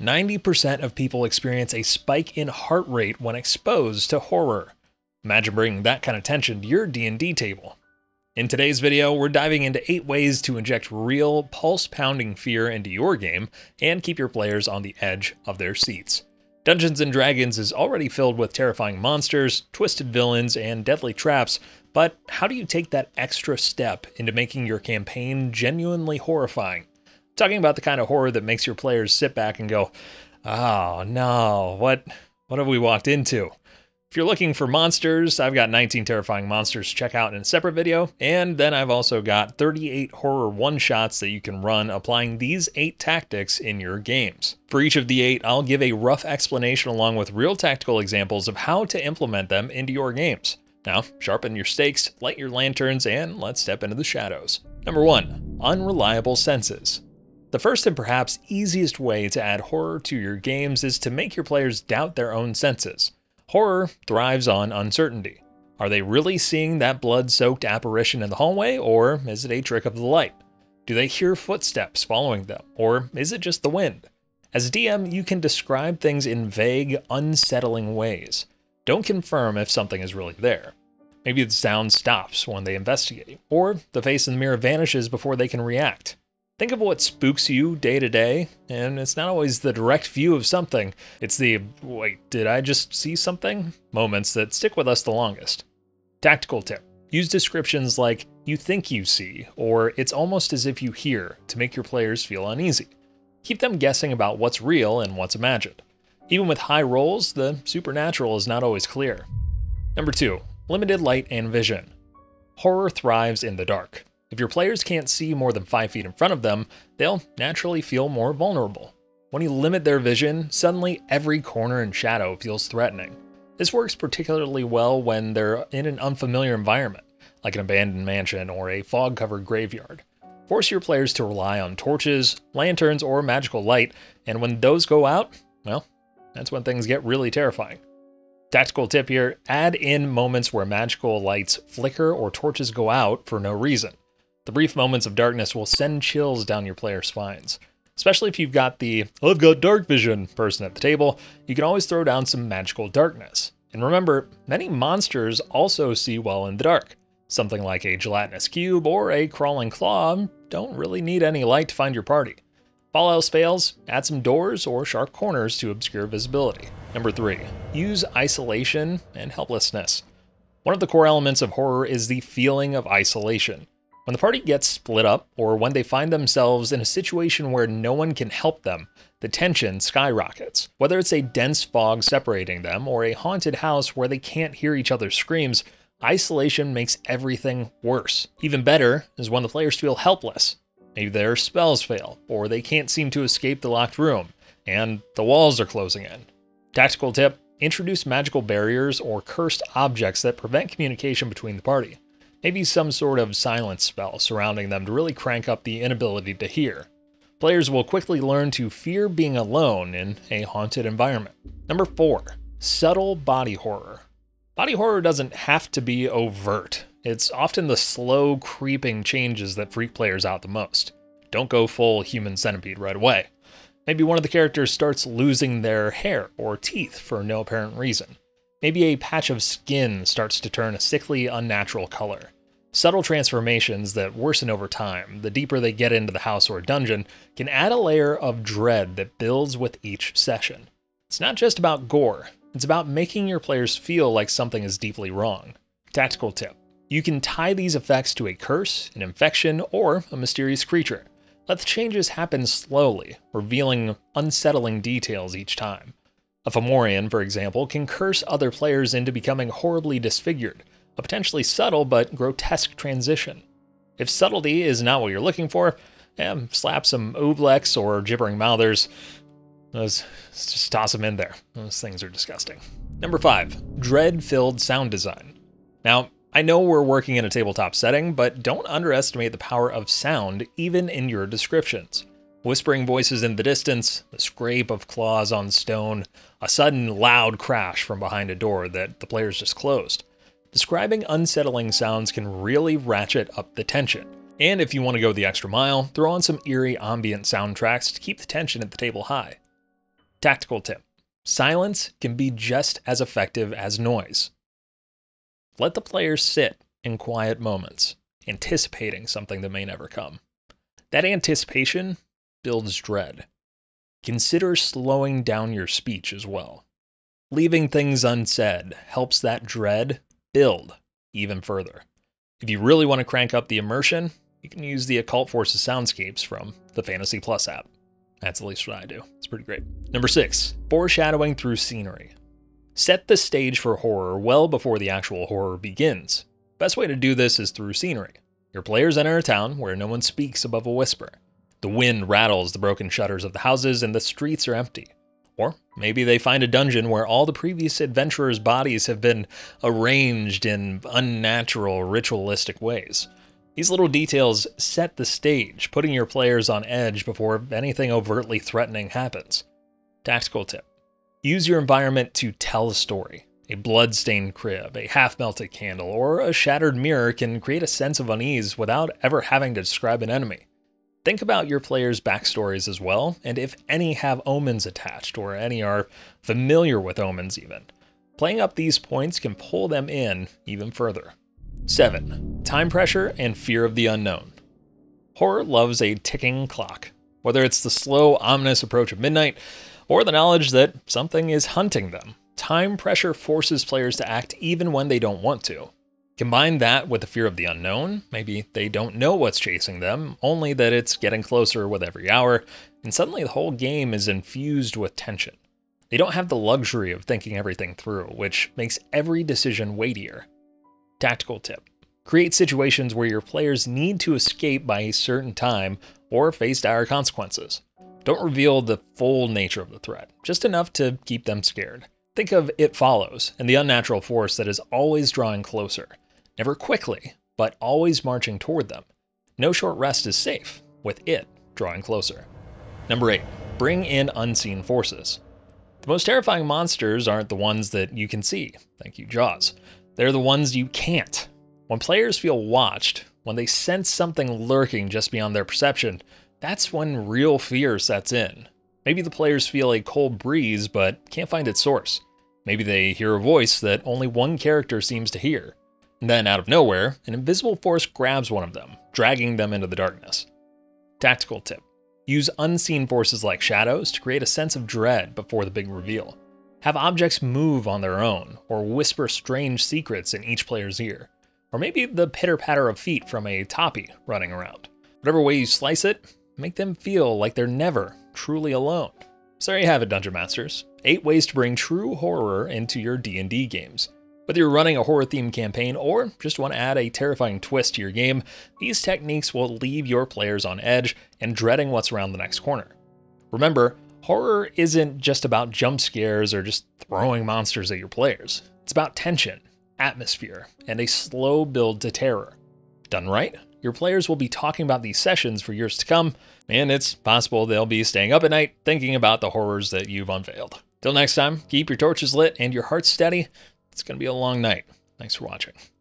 90% of people experience a spike in heart rate when exposed to horror. Imagine bringing that kind of tension to your D&D table. In today's video, we're diving into 8 ways to inject real, pulse-pounding fear into your game and keep your players on the edge of their seats. Dungeons & Dragons is already filled with terrifying monsters, twisted villains, and deadly traps, but how do you take that extra step into making your campaign genuinely horrifying? Talking about the kind of horror that makes your players sit back and go, "Oh no, what have we walked into?" If you're looking for monsters, I've got 19 terrifying monsters to check out in a separate video, and then I've also got 38 horror one-shots that you can run applying these 8 tactics in your games. For each of the 8, I'll give a rough explanation along with real tactical examples of how to implement them into your games. Now, sharpen your stakes, light your lanterns, and let's step into the shadows. Number 1, Unreliable Senses. The first and perhaps easiest way to add horror to your games is to make your players doubt their own senses. Horror thrives on uncertainty. Are they really seeing that blood-soaked apparition in the hallway, or is it a trick of the light? Do they hear footsteps following them, or is it just the wind? As a DM, you can describe things in vague, unsettling ways. Don't confirm if something is really there. Maybe the sound stops when they investigate, or the face in the mirror vanishes before they can react. Think of what spooks you day to day, and it's not always the direct view of something, it's the, "wait, did I just see something?" moments that stick with us the longest. Tactical tip. Use descriptions like, "you think you see," or "it's almost as if you hear," to make your players feel uneasy. Keep them guessing about what's real and what's imagined. Even with high rolls, the supernatural is not always clear. Number 2, limited light and vision. Horror thrives in the dark. If your players can't see more than 5 feet in front of them, they'll naturally feel more vulnerable. When you limit their vision, suddenly every corner and shadow feels threatening. This works particularly well when they're in an unfamiliar environment, like an abandoned mansion or a fog-covered graveyard. Force your players to rely on torches, lanterns, or magical light, and when those go out, well, that's when things get really terrifying. Tactical tip here, add in moments where magical lights flicker or torches go out for no reason. The brief moments of darkness will send chills down your players' spines. Especially if you've got the "I've got dark vision" person at the table, you can always throw down some magical darkness. And remember, many monsters also see well in the dark. Something like a gelatinous cube or a crawling claw don't really need any light to find your party. If all else fails, add some doors or sharp corners to obscure visibility. Number 3, use isolation and helplessness. One of the core elements of horror is the feeling of isolation. When the party gets split up, or when they find themselves in a situation where no one can help them, the tension skyrockets. Whether it's a dense fog separating them, or a haunted house where they can't hear each other's screams, isolation makes everything worse. Even better is when the players feel helpless. Maybe their spells fail, or they can't seem to escape the locked room, and the walls are closing in. Tactical tip, introduce magical barriers or cursed objects that prevent communication between the party. Maybe some sort of silence spell surrounding them to really crank up the inability to hear. Players will quickly learn to fear being alone in a haunted environment. Number 4, subtle body horror. Body horror doesn't have to be overt. It's often the slow, creeping changes that freak players out the most. Don't go full human centipede right away. Maybe one of the characters starts losing their hair or teeth for no apparent reason. Maybe a patch of skin starts to turn a sickly, unnatural color. Subtle transformations that worsen over time, the deeper they get into the house or dungeon, can add a layer of dread that builds with each session. It's not just about gore, it's about making your players feel like something is deeply wrong. Tactical tip. You can tie these effects to a curse, an infection, or a mysterious creature. Let the changes happen slowly, revealing unsettling details each time. A Fomorian, for example, can curse other players into becoming horribly disfigured, a potentially subtle but grotesque transition. If subtlety is not what you're looking for, slap some ooblex or gibbering mouthers. Just toss them in there. Those things are disgusting. Number 5, dread-filled sound design. Now, I know we're working in a tabletop setting, but don't underestimate the power of sound even in your descriptions. Whispering voices in the distance, the scrape of claws on stone, a sudden loud crash from behind a door that the players just closed. Describing unsettling sounds can really ratchet up the tension. And if you want to go the extra mile, throw on some eerie ambient soundtracks to keep the tension at the table high. Tactical tip: silence can be just as effective as noise. Let the players sit in quiet moments, anticipating something that may never come. That anticipation builds dread. Consider slowing down your speech as well. Leaving things unsaid helps that dread build even further. If you really want to crank up the immersion, you can use the Occult Forces soundscapes from the Fantasy Plus app. That's at least what I do. It's pretty great. Number 6, foreshadowing through scenery. Set the stage for horror well before the actual horror begins. Best way to do this is through scenery. Your players enter a town where no one speaks above a whisper. The wind rattles the broken shutters of the houses and the streets are empty. Or maybe they find a dungeon where all the previous adventurers' bodies have been arranged in unnatural, ritualistic ways. These little details set the stage, putting your players on edge before anything overtly threatening happens. Tactical tip: use your environment to tell a story. A blood-stained crib, a half-melted candle, or a shattered mirror can create a sense of unease without ever having to describe an enemy. Think about your players' backstories as well, and if any have omens attached, or any are familiar with omens even. Playing up these points can pull them in even further. 7. Time pressure and fear of the unknown. Horror loves a ticking clock. Whether it's the slow, ominous approach of midnight, or the knowledge that something is hunting them, time pressure forces players to act even when they don't want to. Combine that with the fear of the unknown. Maybe they don't know what's chasing them, only that it's getting closer with every hour, and suddenly the whole game is infused with tension. They don't have the luxury of thinking everything through, which makes every decision weightier. Tactical tip: create situations where your players need to escape by a certain time or face dire consequences. Don't reveal the full nature of the threat, just enough to keep them scared. Think of It Follows and the unnatural force that is always drawing closer. Never quickly, but always marching toward them. No short rest is safe, with it drawing closer. Number 8, bring in unseen forces. The most terrifying monsters aren't the ones that you can see. Thank you, Jaws. They're the ones you can't. When players feel watched, when they sense something lurking just beyond their perception, that's when real fear sets in. Maybe the players feel a cold breeze but can't find its source. Maybe they hear a voice that only one character seems to hear. And then, out of nowhere, an invisible force grabs one of them, dragging them into the darkness. Tactical tip: use unseen forces like shadows to create a sense of dread before the big reveal. Have objects move on their own, or whisper strange secrets in each player's ear. Or maybe the pitter-patter of feet from a toppy running around. Whatever way you slice it, make them feel like they're never truly alone. So there you have it, Dungeon Masters. 8 ways to bring true horror into your D&D games. Whether you're running a horror-themed campaign or just want to add a terrifying twist to your game, these techniques will leave your players on edge and dreading what's around the next corner. Remember, horror isn't just about jump scares or just throwing monsters at your players. It's about tension, atmosphere, and a slow build to terror. Done right, your players will be talking about these sessions for years to come, and it's possible they'll be staying up at night thinking about the horrors that you've unveiled. Till next time, keep your torches lit and your hearts steady. It's going to be a long night. Thanks for watching.